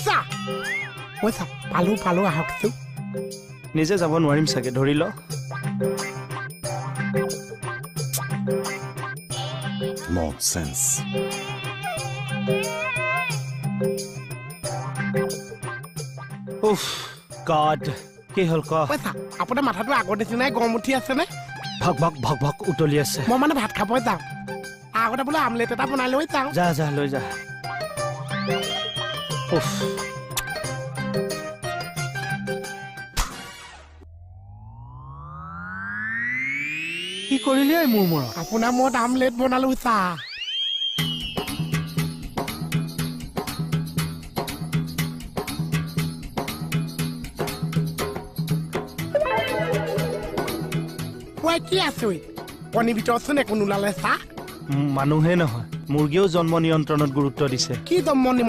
চা মই চা পালো আহক চো নিজে যাব নোৱাৰিম চাগে ধৰি ল ননসেন্স উফ গড কি হ'ল ক মই চা আপোনাৰ মাথাটো আগৰ নিচিনাই গৰম উঠি আছে নে ভক ভক ভক ভক উতলি আছে মই মানে ভাত খাব যাওঁ আগতে বোলে আমলেট এটা বনাই লৈ যাওঁ যা যা লৈ যা উফ কি কৰিলি মোৰ মূৰত আপোনাৰ মত আমলেট বনালো চা মই কি আছো কণী ভিতৰতচোন একো নোলালে চা মানুহে নহয় মুৰ্গীয়েও জন্ম নিয়ন্ত্ৰণত গুৰুত্ব দিছে কি জন্ম